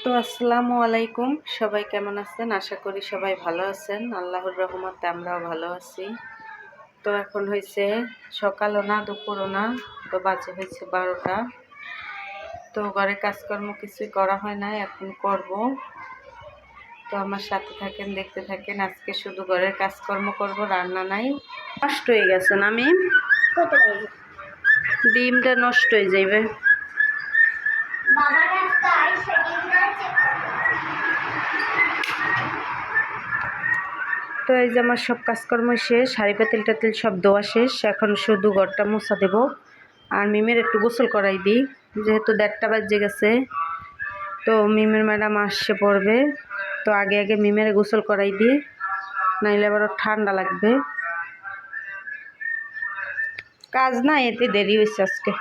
তো আসসালামু আলাইকুম, সবাই কেমন আছেন? আশা করি সবাই ভালো আছেন। আল্লাহর রহমতে আমরাও ভালো আছি। তো এখন হয়েছে সকালও না দুপুরও না, তো বাজে হয়েছে 12টা। তো ঘরে কাজকর্ম কিছুই করা হয় না, এখন করব। তো আমার সাথে থাকেন, দেখতে থাকেন। আজকে শুধু ঘরের কাজকর্ম করব, রান্না নাই। নষ্ট হয়ে গেছে না আমি, ডিমটা নষ্ট হয়ে যাবে। তো এই যে আমার সব কাজকর্ম শেষ, হাঁড়ি পাতিল টাতিল সব ধোয়া শেষ। এখন শুধু ঘরটা মোছা দেব আর মিমের একটু গোসল করাই দিই, যেহেতু 1:30 বাজে গেছে। তো মিমের ম্যাডাম আসছে পড়বে, তো আগে আগে মিমের গোসল করাই দিই, নাইলে আবার ঠান্ডা লাগবে। কাজ না, এতে দেরি হয়েছে আজকে।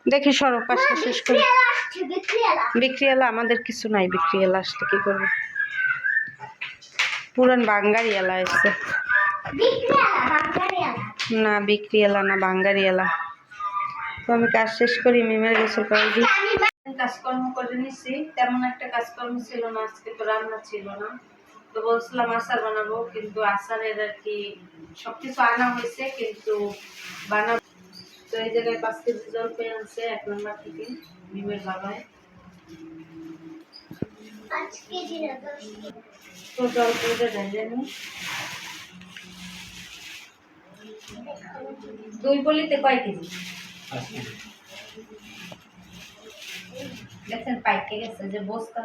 দেখি সরো, কাজটা শেষ করি। বিক্রিয়ালা আমাদের কিছু নাই, বিক্রিয়ালা আসলে কি করবো? পুরান বাঙ্গারি এলা এসছে না, বিক্রিয়ালা না, বাঙ্গারি এলা। তো আমি কাজ শেষ করি, মিমের গোসল করে দিই। কাজকর্ম করে নিচ্ছি, তেমন একটা কাজকর্ম ছিল না আজকে, তো রান্না ছিল না। তো বলছিলাম আচার বানাবো, কিন্তু আচারের আর কি সবকিছু আনা হয়েছে, কিন্তু বানাবো। তো এই জায়গায় 5 কেজি জলপাই আনছে 1 নম্বর থেকে মিমের বাবায়। তো জলপাইটা ঢেলে নি, 2 পলিতে কয় কেজি দেখছেন? পাইকে গেছে যে বস্তা।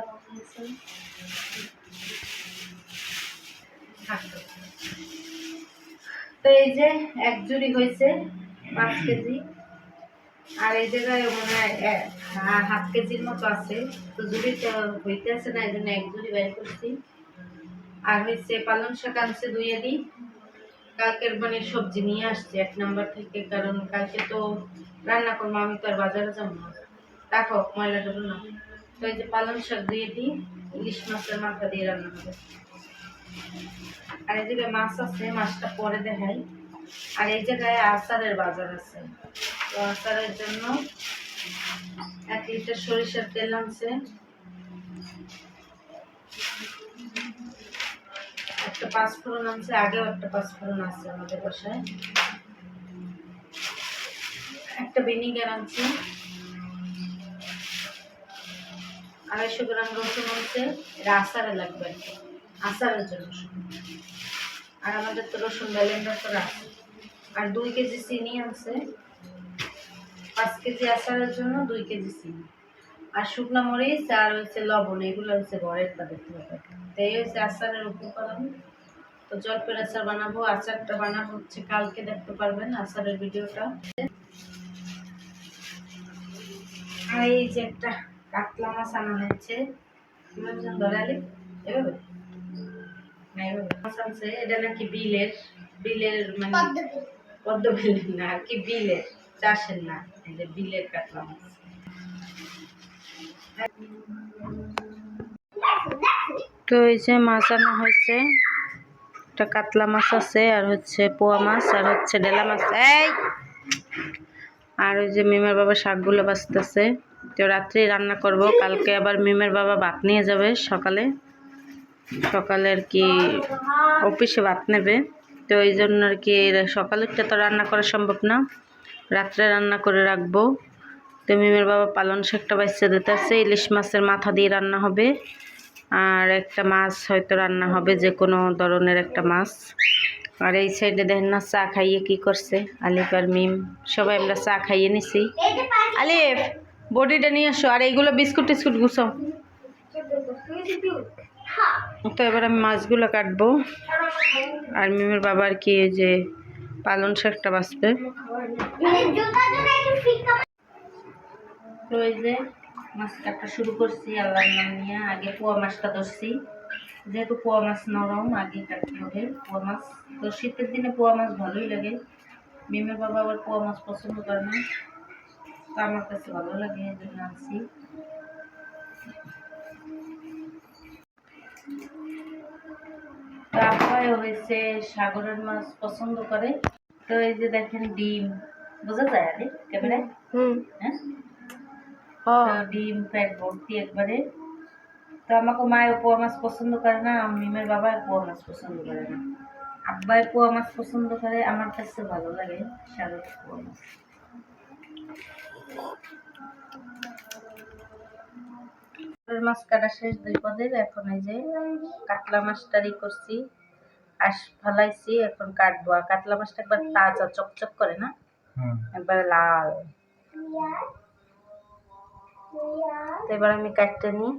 তো এই যে 1 জুড়ি হয়েছে 5 কেজি, আর এই জায়গায় মনে হয় 1/2 কেজির মতো আছে। তো জুড়িটা হইতে আছে না, এই জন্য 1 জুড়ি বের করছি। আর হয়েছে পালং শাক আনছে 2 দিই, কালকের মানে সবজি নিয়ে আসছে 1 নম্বর থেকে, কারণ কালকে তো রান্না করবো, আমি তো আর বাজারে যাবো না। দেখো ময়লা দেবো না। তো এই যে পালং শাক 2 দিই, ইলিশ মাছের মাথা দিয়ে রান্না হবে। আর এই জায়গায় মাছ আছে, মাছটা পরে দেখাই। আর এই জায়গায় আচারের বাজার আছে, তো আচারের জন্য 1 লিটার সরিষার তেল আনছে, একটা 5 ফোড়ন আনছে, আগেও একটা 5 ফোড়ন আছে আমাদের বাসায়, একটা ভিনিগার আনছে, 250 গ্রাম রসুন আনছে। এটা আচারে লাগবে, আচারের জন্য। আর আমাদের তো রসুন ব্যালেন্ডার করা আছে। আর 2 কেজি চিনি আনছে, 5 কেজি আচারের জন্য 2 কেজি চিনি। আর শুকনো মরিচ আর হচ্ছে লবণ, এগুলো হচ্ছে ঘরের তাদের থেকে। তো এই হচ্ছে আচারের উপকরণ। তো জলপাইয়ের আচার বানাবো, আচারটা বানাবো হচ্ছে কালকে, দেখতে পারবেন আচারের ভিডিওটা। আর এই যে একটা কাতলা মাছ আনা হয়েছে, ধরালি এভাবে মাছ আনছে। এটা নাকি বিলের, মানে পদ্ম বিলের না আর কি, বিলের, চাষের না, এই যে বিলের কাতলা মাছ। তো এই যে মাছ আনা হয়েছে, একটা কাতলা মাছ আছে, আর হচ্ছে পোয়া মাছ, আর হচ্ছে ডেলা মাছ। এই আর ওই যে মিমের বাবা শাকগুলো বাছতেছে। তো রাত্রে রান্না করব, কালকে আবার মিমের বাবা ভাত নিয়ে যাবে সকালে, সকালে আর কি অফিসে ভাত নেবে। তো এই জন্য আর কি সকালেরটা তো রান্না করা সম্ভব না, রাত্রে রান্না করে রাখবো। তো মিমের বাবা পালং শাকটা বাচ্চা দিতেছে, ইলিশ মাছের মাথা দিয়ে রান্না হবে, আর একটা মাছ হয়তো রান্না হবে, যে কোনো ধরনের একটা মাছ। আর এই সাইডে দেখেন না চা খাইয়ে কি করছে আলিফ আর মিম, সবাই আমরা চা খাইয়ে নিছি। আলিফ বডিটা নিয়ে আসো, আর এইগুলো বিস্কুট টিস্কুট গুছাও। তো এবার আমি মাছগুলো কাটবো, আর মিমের বাবা আর কি যে পালং শাকটা বাঁচবে। তো এই যে মাছ কাটা শুরু করছি আল্লাহর নাম নিয়ে। আগে পোয়া মাছটা ধরছি, যেহেতু পোয়া মাছ নরম, আগে কাটতে হবে পোয়া মাছ। তো শীতের দিনে পোয়া মাছ ভালোই লাগে, মিমের বাবা আবার পোয়া মাছ পছন্দ করে না, তো আমার কাছে ভালো লাগে, এই জন্য আনছি। তারপরে হয়েছে সাগরের মাছ পছন্দ করে। তো এই যে দেখেন ডিম, বোঝা যায় আরে ক্যামেরায়? হ্যাঁ, ডিম ফ্যাট ভর্তি একবারে। তো আমাকে মায়ের পোয়া মাছ পছন্দ করে না, মিমের বাবা পোয়া মাছ পছন্দ করে না। আব্বাই পোয়া মাছ পছন্দ করে, আমার কাছে ভালো লাগে শারদ পোয়া মাছ। মাছ কাটা শেষ 2 পদের। এখন এই যে কাতলা মাছটারই করছি, আঁশ ফালাইছি, এখন কাটবো। আর কাতলা মাছটা একবার তাজা চকচক করে না, একবারে লাল। এবার আমি কাটতে নিই।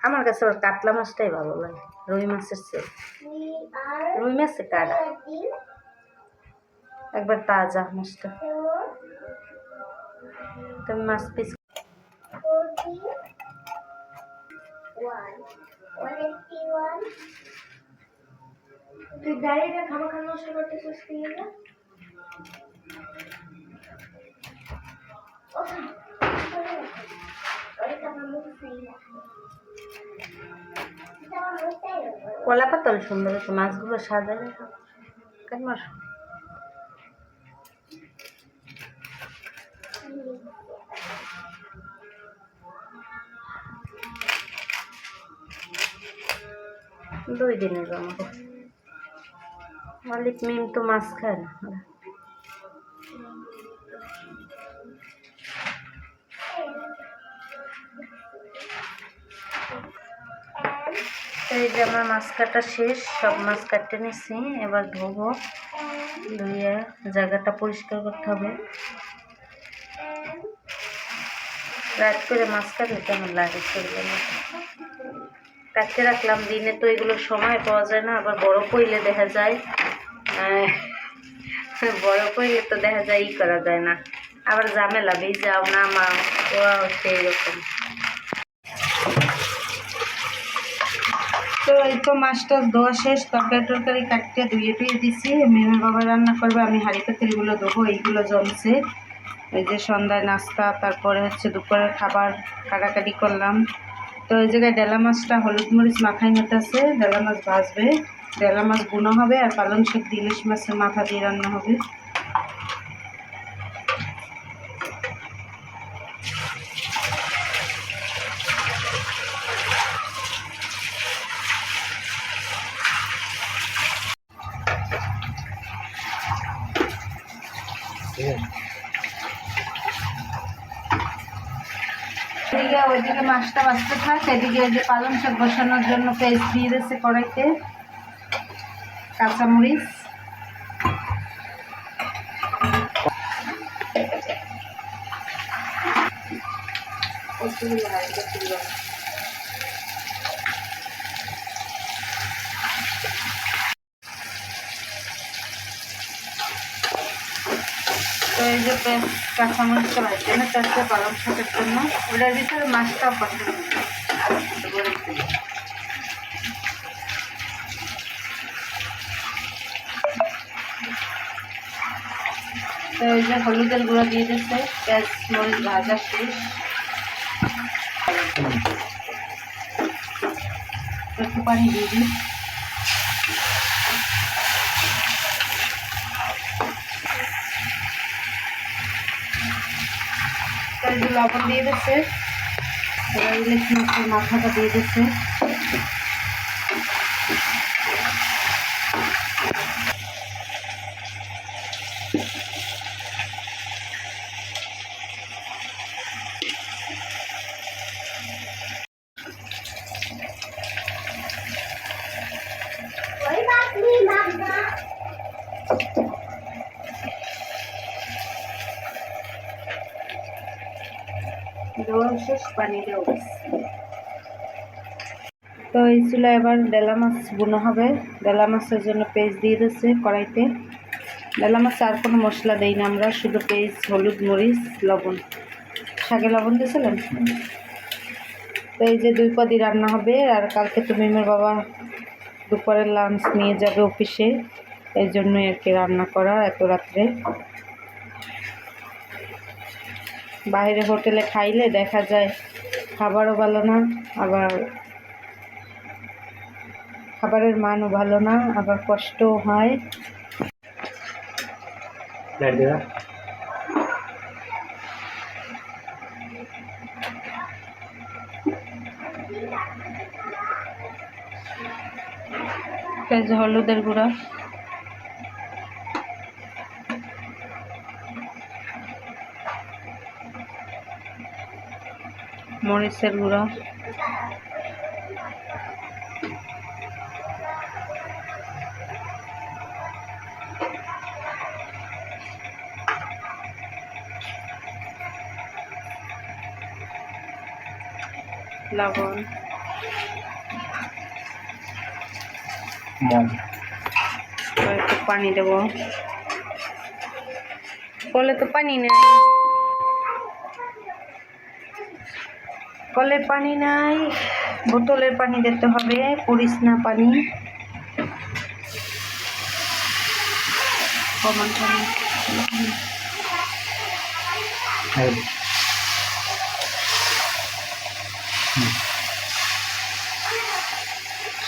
আমার কাছে ওর কাতলা মাছটাই ভালো লাগে রুই মাছের চেয়ে। রুই মাছে কাটা একবার তাজা মাছটা। তুমি মাছ পিস তুই দাঁড়িয়ে খাবার খাওয়া নষ্ট করতেছিস কি না? কলা পাতাল সুন্দর হচ্ছে, মাছগুলো সাজায় কেন? 2 দিনের আমাকে মালিক মিম তো মাছ খায় না। এই যে আমার মাছ কাটা শেষ, সব মাছ কাটতে নিচ্ছি। এবার ধোবো, ধুয়ে জায়গাটা পরিষ্কার করতে হবে। রাত করে মাছ কাটলে কেমন লাগে শরীরে? কাটতে রাখলাম, দিনে তো এগুলো সময় পাওয়া যায় না। আবার বড় কইলে দেখা যায়, বড় কইলে তো দেখা যায় ই করা যায় না, আবার ঝামেলা ভিজাও না মা, ওরা হচ্ছে এইরকম। তো এই তো মাছটা ধোয়া শেষ, তরকারি টরকারি কাটতে ধুয়ে টুয়ে দিছি। মেমের বাবা রান্না করবে, আমি হাঁড়ি পাতিলগুলো ধোবো। এইগুলো জমছে, এই যে সন্ধ্যায় নাস্তা, তারপরে হচ্ছে দুপুরের খাবার কাটাকাটি করলাম। তো এই জায়গায় ডেলা মাছটা হলুদ মরিচ মাখাই নিতেছে, ডেলা মাছ ভাজবে, ডেলা মাছ বুনো হবে, আর পালং শাক দিয়ে ইলিশ মাছের মাথা দিয়ে রান্না হবে। এদিকে ওইদিকে মাছটা বাঁচতে থাক, এদিকে যে পালং শাক বসানোর জন্য পেস্ট দিয়ে দিয়েছে কড়াইতে, কাঁচামরিচ, তো এই যে পেস্ট কাঁচামরিচটা ভাজতে না চারটে পালং শাকের জন্য, ওটার ভিতরে মাছটাও পছন্দ। তো এই যে হলুদের গুঁড়ো দিয়ে দিচ্ছে, পেঁয়াজ মরিচ ভাজা শেষ। একটু পানি দিয়ে দিই। লবণ দিয়ে দিচ্ছে, ইলিশ মাছের মাথাটা দিয়ে দিচ্ছে। পানি দেবো। তো এই চুলা এবার ডেলা মাছ বুনো হবে। ডেলা মাছের জন্য পেস্ট দিয়ে দিচ্ছে কড়াইতে। ডেলা মাছ আর কোনো মশলা দেই না আমরা, শুধু পেস্ট, হলুদ মরিচ, লবণ। শাকে লবণ দিয়েছিলেন। তো এই যে 2 পদই রান্না হবে। আর কালকে তো মিমের বাবা দুপুরের লাঞ্চ নিয়ে যাবে অফিসে, এই জন্যই আর কি রান্না করা এত রাত্রে। বাইরে হোটেলে খাইলে দেখা যায় খাবারও ভালো না, আবার খাবারের মানও ভালো না, আবার কষ্টও হয়। এই যে হলুদের গুঁড়া, মরিচের গুঁড়া, লবণ, একটু পানি দেব। কলে তো পানি নাই, কলে পানি নাই, বোতলের পানি দিতে হবে, পরিস না পানি, কমান পানি।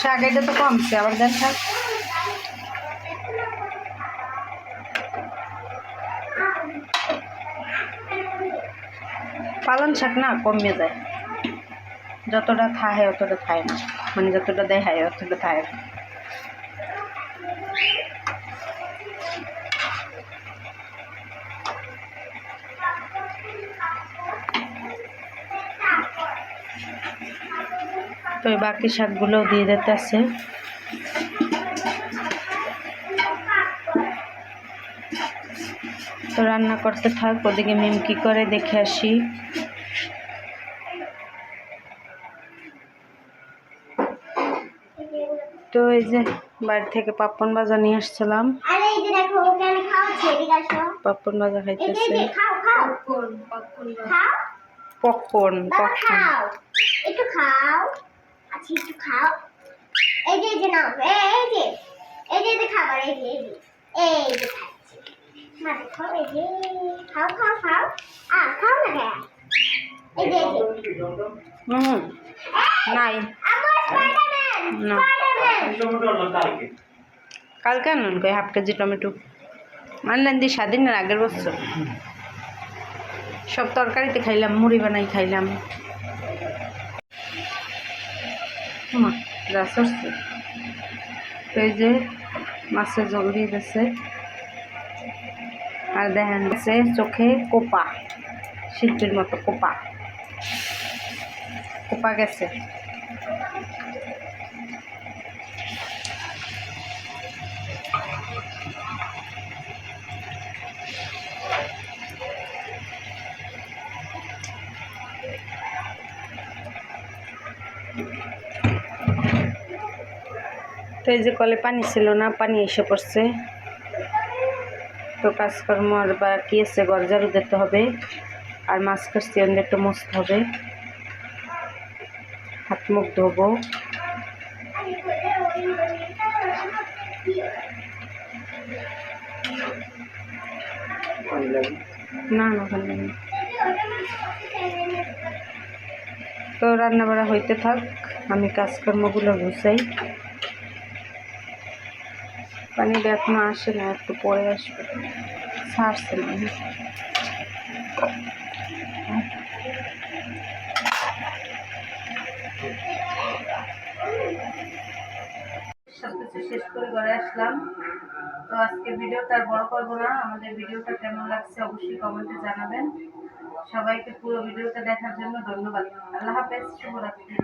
শাক এটা তো কমছে, আবার দেন শাক। পালং শাক না কমে যায়, যতটা খায় অতটা খায় না, মানে যতটা দেখায় অতটা খায় না। তো বাকি শাকগুলোও দিয়ে দিতে আছে। তো রান্না করতে থাক, ওদিকে মিম কি করে দেখে আসি। তো এই যে বাড়ি থেকে পাপন ভাজা নিয়ে আসছিলাম, পাপন ভাজা খাইতেছে। পপকর্ন, পপকর্ন একটু খাও, আচ্ছা একটু খাও। এই যে নাও, এই যে খাবার, এই যে খাচ্ছি। মা দেখো, এই যে খাও খাও খাও, খাও না, এই যে নাই না, কালকে আনলেন কই 1/2 কেজি টমেটো আনলেন দি স্বাধীনের আগের বছর। সব তরকারিতে খাইলাম, মুড়ি বানাই খাইলাম। যা সরছে। তো এই যে মাছের জল দিয়ে দিয়েছে, আর দেখেন গেছে চোখে কোপা, শিল্পীর মতো কোপা কোপা গেছে। তো এই যে কলে পানি ছিল না, পানি এসে পড়ছে। তো কাজকর্ম আর বাকি আছে, ঘর ঝাড়ু দিতে হবে, আর মাছ কাটছি একটু মুছতে হবে, হাত মুখ ধোবো। না না ভালো নেই। তো রান্না বাড়া হইতে থাক, আমি কাজকর্মগুলো গুছাই। পানিটা এখনো আসে না, একটু পরে আসবে, ছাড়ছে না। সবকিছু শেষ করে ঘরে আসলাম। তো আজকে ভিডিওটা আর বড় করবো না, আমাদের ভিডিওটা কেমন লাগছে অবশ্যই কমেন্টে জানাবেন। সবাইকে পুরো ভিডিওটা দেখার জন্য ধন্যবাদ। আল্লাহ হাফেজ, শুভরাত্রি।